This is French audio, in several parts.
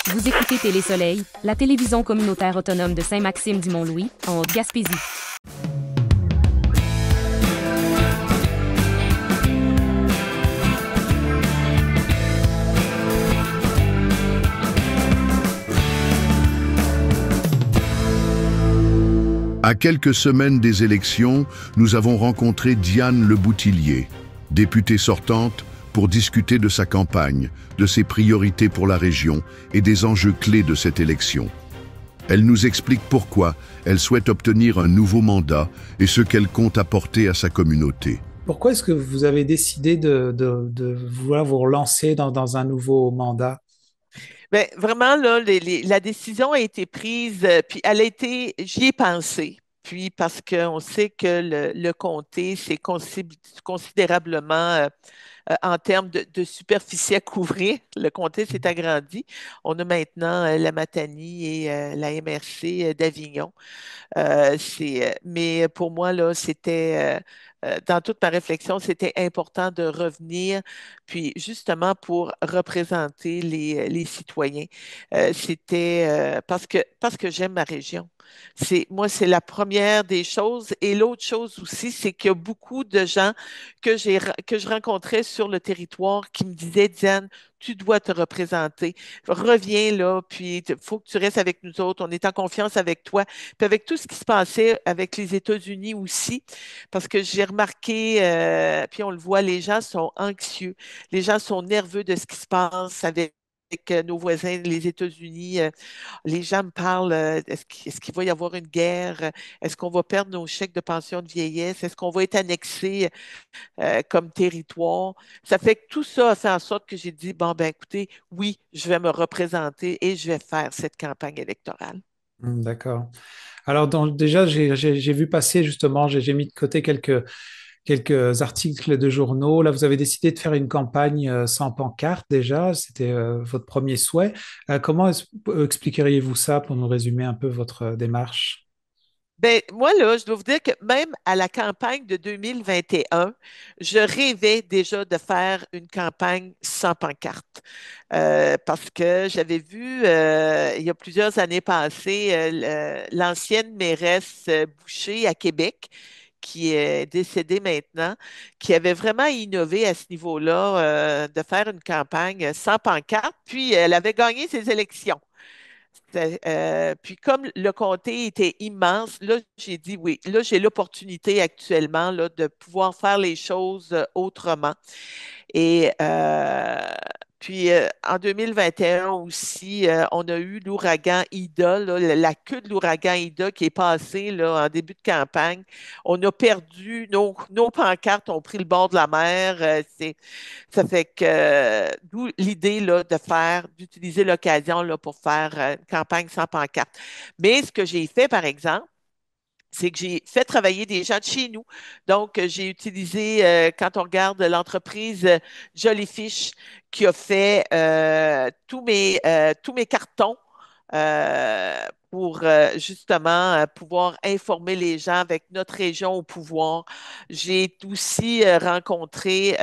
Vous écoutez Télé-Soleil, la télévision communautaire autonome de Saint-Maxime-du-Mont-Louis, en Haute-Gaspésie. À quelques semaines des élections, nous avons rencontré Diane Le Boutillier, députée sortante, pour discuter de sa campagne, de ses priorités pour la région et des enjeux clés de cette élection. Elle nous explique pourquoi elle souhaite obtenir un nouveau mandat et ce qu'elle compte apporter à sa communauté. Pourquoi est-ce que vous avez décidé de vouloir vous relancer dans un nouveau mandat? Ben, vraiment, là, la décision a été prise, puis elle a été, j'y ai pensé. Puis parce qu'on sait que le comté, c'est considérablement en termes de superficie à couvrir. Le comté s'est agrandi. On a maintenant la Matanie et la MRC d'Avignon. Mais pour moi, là, dans toute ma réflexion, c'était important de revenir, puis justement pour représenter les citoyens. Parce que j'aime ma région. Moi, c'est la première des choses. Et l'autre chose aussi, c'est qu'il y a beaucoup de gens que je rencontrais sur le territoire qui me disaient, Diane, tu dois te représenter. Reviens là, puis il faut que tu restes avec nous autres. On est en confiance avec toi. Puis avec tout ce qui se passait avec les États-Unis aussi, parce que j'ai remarqué, puis on le voit, les gens sont anxieux, les gens sont nerveux de ce qui se passe avec nos voisins, les États-Unis. Les gens me parlent, est-ce qu'il va y avoir une guerre? Est-ce qu'on va perdre nos chèques de pension de vieillesse? Est-ce qu'on va être annexé comme territoire? Ça fait que tout ça a fait en sorte que j'ai dit, bon, ben écoutez, oui, je vais me représenter et je vais faire cette campagne électorale. D'accord. Alors, déjà, j'ai vu passer justement, j'ai mis de côté quelques articles de journaux. Là, vous avez décidé de faire une campagne sans pancarte déjà. C'était votre premier souhait. Comment expliqueriez-vous ça pour nous résumer un peu votre démarche? Ben, moi, là, je dois vous dire que même à la campagne de 2021, je rêvais déjà de faire une campagne sans pancarte. Parce que j'avais vu, il y a plusieurs années passées, l'ancienne mairesse Boucher à Québec, qui est décédée maintenant, qui avait vraiment innové à ce niveau-là, de faire une campagne sans pancarte, puis elle avait gagné ses élections. Puis comme le comté était immense, là, j'ai dit oui. Là, j'ai l'opportunité actuellement là, de pouvoir faire les choses autrement. Et puis en 2021 aussi, on a eu l'ouragan Ida, là, la queue de l'ouragan Ida qui est passée là, en début de campagne. On a perdu, nos pancartes ont pris le bord de la mer. Ça fait que d'où l'idée là, d'utiliser l'occasion là, pour faire une campagne sans pancarte. Mais ce que j'ai fait, par exemple, c'est que j'ai fait travailler des gens de chez nous. Donc, j'ai utilisé, quand on regarde l'entreprise Jollyfish, qui a fait tous mes cartons pour justement pouvoir informer les gens avec notre région au pouvoir. J'ai aussi rencontré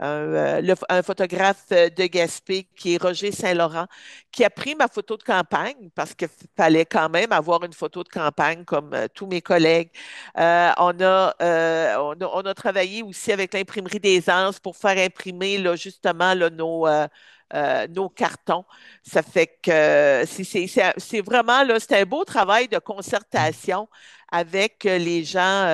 un photographe de Gaspé qui est Roger Saint-Laurent, qui a pris ma photo de campagne parce qu'il fallait quand même avoir une photo de campagne comme tous mes collègues. On a travaillé aussi avec l'imprimerie des Anses pour faire imprimer là, justement là, nos cartons. Ça fait que c'est vraiment là, c'est un beau travail de concertation avec les gens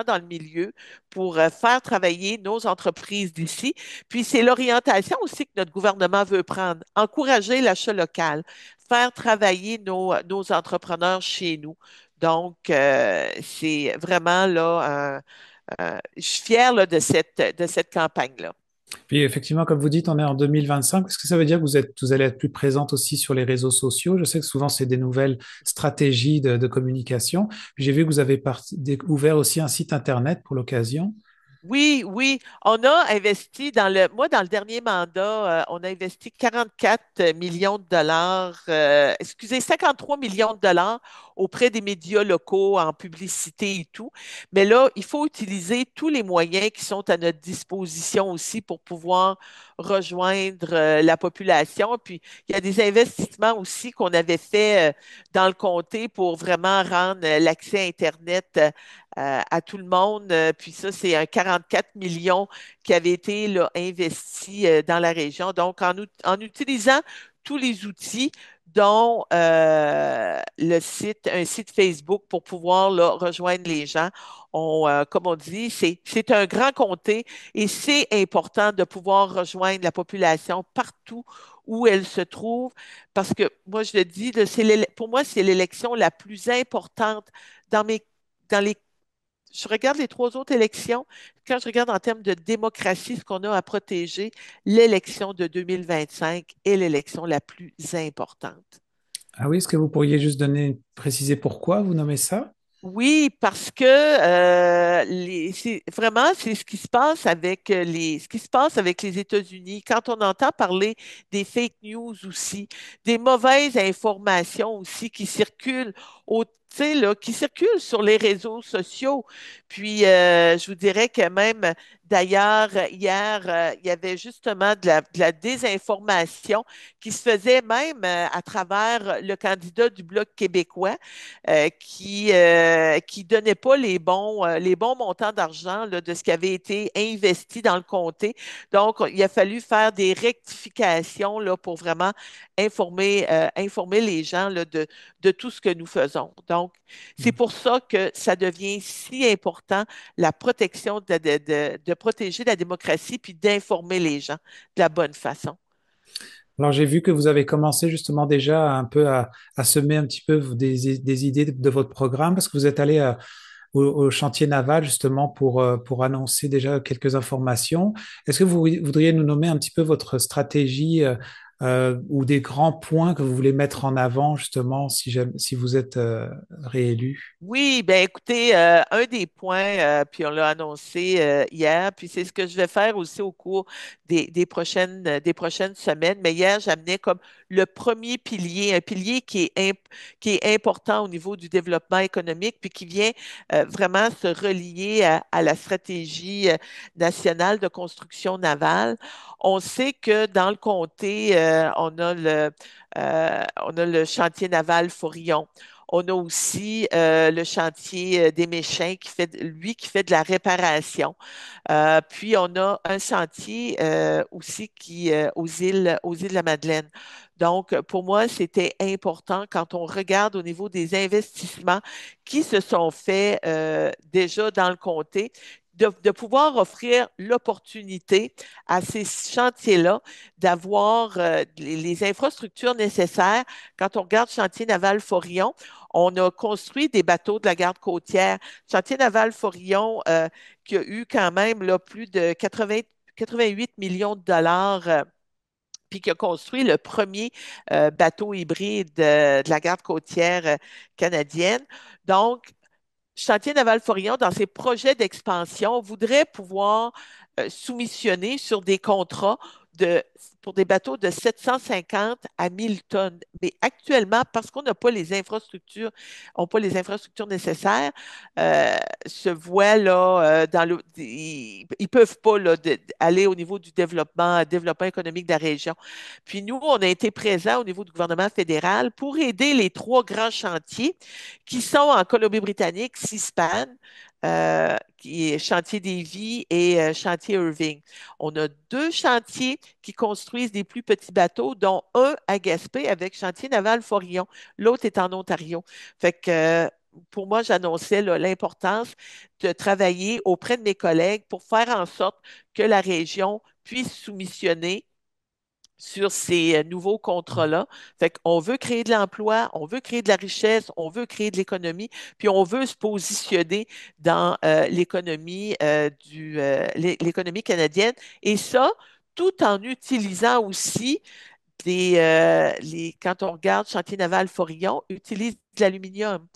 dans le milieu pour faire travailler nos entreprises d'ici. Puis c'est l'orientation aussi que notre gouvernement veut prendre, encourager l'achat local, faire travailler nos entrepreneurs chez nous. Donc, c'est vraiment là, je suis fière là, de cette campagne-là. Puis effectivement, comme vous dites, on est en 2025. Est-ce que ça veut dire que vous allez être plus présente aussi sur les réseaux sociaux? Je sais que souvent, c'est des nouvelles stratégies de communication. Puis j'ai vu que vous avez ouvert aussi un site Internet pour l'occasion. Oui, oui, on a investi dans le dernier mandat, on a investi 44 millions de dollars, excusez, 53 millions de dollars auprès des médias locaux en publicité et tout. Mais là, il faut utiliser tous les moyens qui sont à notre disposition aussi pour pouvoir rejoindre la population. Puis, il y a des investissements aussi qu'on avait fait dans le comté pour vraiment rendre l'accès à Internet à tout le monde. Puis ça, c'est un 44 millions qui avait été là, investi dans la région. Donc, en utilisant tous les outils, dont un site Facebook pour pouvoir là, rejoindre les gens. Comme on dit, c'est un grand comté et c'est important de pouvoir rejoindre la population partout où elle se trouve parce que moi, je le dis, là, pour moi, c'est l'élection la plus importante dans dans les je regarde les trois autres élections. Quand je regarde en termes de démocratie, ce qu'on a à protéger, l'élection de 2025 est l'élection la plus importante. Ah oui, est-ce que vous pourriez juste préciser pourquoi vous nommez ça? Oui, parce que c'est ce qui se passe avec ce qui se passe avec les États-Unis. Quand on entend parler des fake news aussi, des mauvaises informations aussi qui circulent tu sais, là, qui circulent sur les réseaux sociaux. Puis, je vous dirais que même, d'ailleurs, hier, il y avait justement de la désinformation qui se faisait même à travers le candidat du Bloc québécois qui donnait pas les bons montants d'argent là, de ce qui avait été investi dans le comté. Donc, il a fallu faire des rectifications là, pour vraiment informer les gens là, de tout ce que nous faisons. Donc, c'est pour ça que ça devient si important, la protection de protéger la démocratie puis d'informer les gens de la bonne façon. Alors, j'ai vu que vous avez commencé justement déjà un peu à semer un petit peu des idées de votre programme parce que vous êtes allé au chantier naval justement pour annoncer déjà quelques informations. Est-ce que vous voudriez nous nommer un petit peu votre stratégie ou des grands points que vous voulez mettre en avant justement si vous êtes réélu? Oui, ben écoutez, un des points, puis on l'a annoncé hier, puis c'est ce que je vais faire aussi au cours des prochaines semaines. Mais hier, j'amenais comme le premier pilier, un pilier qui est important au niveau du développement économique, puis qui vient vraiment se relier à la stratégie nationale de construction navale. On sait que dans le comté, on a le chantier naval Forillon. On a aussi le chantier des Méchins qui fait de la réparation. Puis on a un chantier aussi aux îles de la Madeleine. Donc, pour moi, c'était important quand on regarde au niveau des investissements qui se sont faits déjà dans le comté, de pouvoir offrir l'opportunité à ces chantiers-là d'avoir les infrastructures nécessaires. Quand on regarde Chantier naval Forillon, on a construit des bateaux de la garde côtière. Chantier naval Forillon, qui a eu quand même là, plus de 88 millions de dollars, puis qui a construit le premier bateau hybride de la garde côtière canadienne. Donc, Chantier naval Forillon, dans ses projets d'expansion, voudrait pouvoir soumissionner sur des contrats de, pour des bateaux de 750 à 1000 tonnes. Mais actuellement, parce qu'on n'a pas les infrastructures, on n'a pas les infrastructures nécessaires, se voient là, ils ne peuvent pas là, aller au niveau du développement économique de la région. Puis nous, on a été présents au niveau du gouvernement fédéral pour aider les trois grands chantiers qui sont en Colombie-Britannique, CISPAN, qui est Chantier Davy et Chantier Irving. On a deux chantiers qui construisent des plus petits bateaux, dont un à Gaspé avec Chantier naval Forillon. L'autre est en Ontario. Fait que pour moi, j'annonçais là, l'importance de travailler auprès de mes collègues pour faire en sorte que la région puisse soumissionner sur ces nouveaux contrats-là. Fait qu'on veut créer de l'emploi, on veut créer de la richesse, on veut créer de l'économie, puis on veut se positionner dans l'économie canadienne. Et ça, tout en utilisant aussi quand on regarde Chantier naval Forillon, utilise de l'aluminium.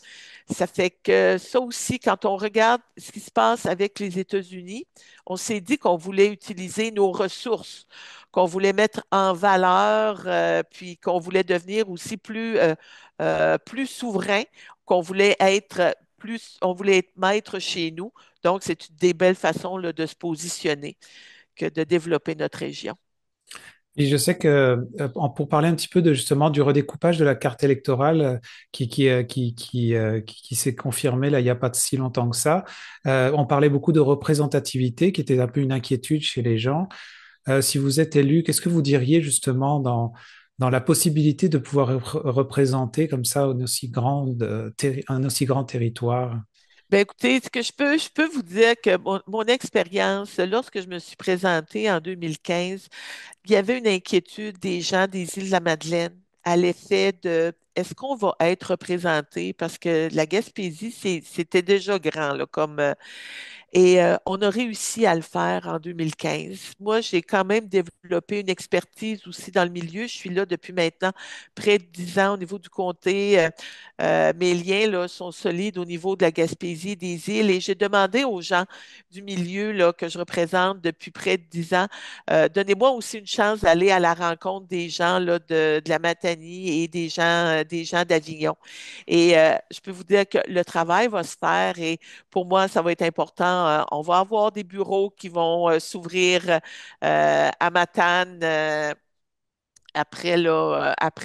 Ça fait que ça aussi, quand on regarde ce qui se passe avec les États-Unis, on s'est dit qu'on voulait utiliser nos ressources, qu'on voulait mettre en valeur, puis qu'on voulait devenir aussi plus souverain, qu'on voulait être on voulait être maître chez nous. Donc, c'est une des belles façons là, de se positionner que de développer notre région. Et je sais que pour parler un petit peu de justement du redécoupage de la carte électorale qui s'est confirmé là il n'y a pas si longtemps que ça, on parlait beaucoup de représentativité qui était un peu une inquiétude chez les gens. Si vous êtes élu, qu'est-ce que vous diriez justement dans la possibilité de pouvoir représenter comme ça un aussi grand territoire? Ben écoutez, ce que je peux vous dire que mon expérience, lorsque je me suis présentée en 2015, il y avait une inquiétude des gens des îles de la Madeleine à l'effet de est-ce qu'on va être représenté? Parce que la Gaspésie, c'était déjà grand, là, on a réussi à le faire en 2015. Moi, j'ai quand même développé une expertise aussi dans le milieu. Je suis là depuis maintenant près de 10 ans au niveau du comté. Mes liens là, sont solides au niveau de la Gaspésie et des îles. Et j'ai demandé aux gens du milieu là, que je représente depuis près de 10 ans, donnez-moi aussi une chance d'aller à la rencontre des gens là, de la Matanie et des gens d'Avignon. Je peux vous dire que le travail va se faire et pour moi, ça va être important. On va avoir des bureaux qui vont s'ouvrir à Matane après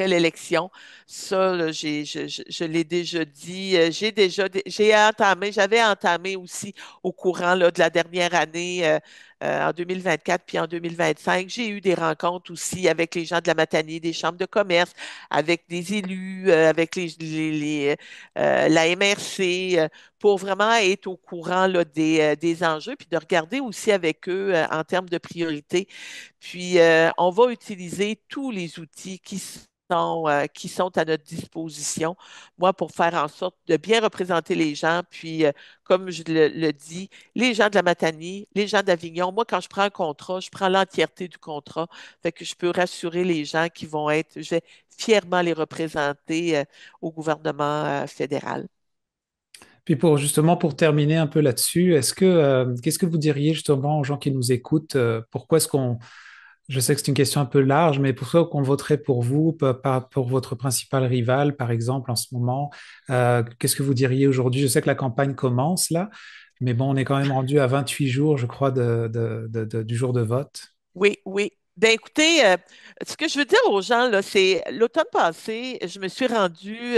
l'élection. Ça, là, je l'ai déjà dit. J'avais entamé aussi au courant là, de la dernière année, en 2024 puis en 2025. J'ai eu des rencontres aussi avec les gens de la Matanie, des chambres de commerce, avec des élus, avec la MRC, pour vraiment être au courant là, des enjeux, puis de regarder aussi avec eux en termes de priorité. Puis, on va utiliser tous les outils qui sont à notre disposition, moi, pour faire en sorte de bien représenter les gens. Puis, comme je le dis, les gens de la Matanie, les gens d'Avignon, moi, quand je prends un contrat, je prends l'entièreté du contrat. Fait que je peux rassurer les gens qui vont être, je vais fièrement les représenter, au gouvernement, fédéral. Puis pour terminer un peu là-dessus, qu'est-ce que vous diriez justement aux gens qui nous écoutent, pourquoi est-ce qu'on, je sais que c'est une question un peu large, mais pourquoi qu'on voterait pour vous, pas pour votre principal rival, par exemple, en ce moment? Qu'est-ce que vous diriez aujourd'hui? Je sais que la campagne commence là, mais bon, on est quand même rendu à 28 jours, je crois, du jour de vote. Oui, oui. Ben écoutez, ce que je veux dire aux gens, là, c'est l'automne passé, je me suis rendue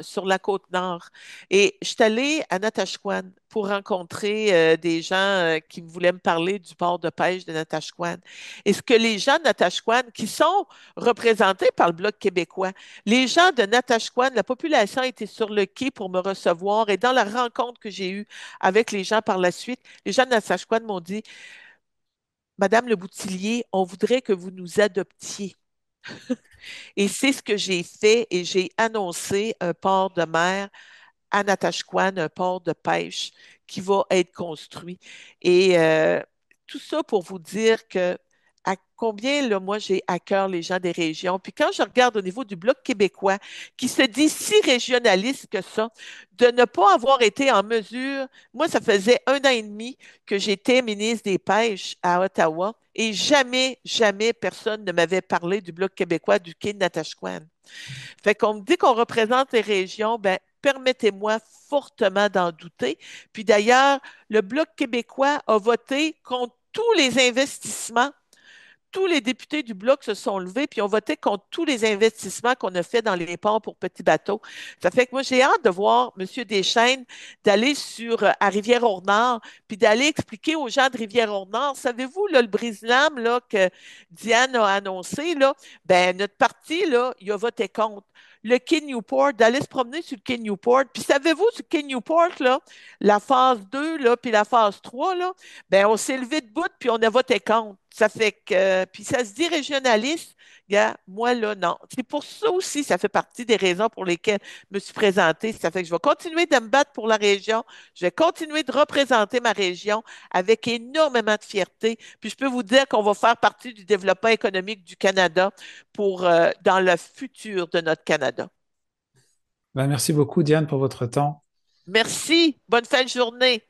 sur la côte nord et je suis allée à Natashquan pour rencontrer des gens qui voulaient me parler du port de pêche de Natashquan. Et ce que les gens de Natashquan, qui sont représentés par le Bloc québécois, les gens de Natashquan, la population était sur le quai pour me recevoir et dans la rencontre que j'ai eue avec les gens par la suite, les gens de Natashquan m'ont dit, Madame Le Boutillier, on voudrait que vous nous adoptiez. Et c'est ce que j'ai fait et j'ai annoncé un port de mer à Natashquan, un port de pêche qui va être construit. Et tout ça pour vous dire que à combien, là, moi, j'ai à cœur les gens des régions. Puis quand je regarde au niveau du Bloc québécois, qui se dit si régionaliste que ça, de ne pas avoir été en mesure, moi, ça faisait 1 an et demi que j'étais ministre des Pêches à Ottawa et jamais, jamais personne ne m'avait parlé du Bloc québécois du quai de Natashquan. Fait qu'on me dit qu'on représente les régions, ben, permettez-moi fortement d'en douter. Puis d'ailleurs, le Bloc québécois a voté contre tous les investissements. Tous les députés du Bloc se sont levés puis ont voté contre tous les investissements qu'on a fait dans les ports pour petits bateaux. Ça fait que moi, j'ai hâte de voir M. Deschênes d'aller à Rivière-au-Nord puis d'aller expliquer aux gens de Rivière-au-Nord, savez-vous, là, le brise-lames là, que Diane a annoncé, là, ben, notre parti, là, il a voté contre. Le quai Newport, d'aller se promener sur le quai Newport. Puis savez-vous, sur le quai Newport, là, la phase 2, là, puis la phase 3, là, ben, on s'est levé de bout puis on a voté contre. Ça fait que, puis ça se dit régionaliste, gars, moi là, non. C'est pour ça aussi, ça fait partie des raisons pour lesquelles je me suis présentée. Ça fait que je vais continuer de me battre pour la région. Je vais continuer de représenter ma région avec énormément de fierté. Puis je peux vous dire qu'on va faire partie du développement économique du Canada pour, dans le futur de notre Canada. Ben, merci beaucoup, Diane, pour votre temps. Merci. Bonne fin de journée.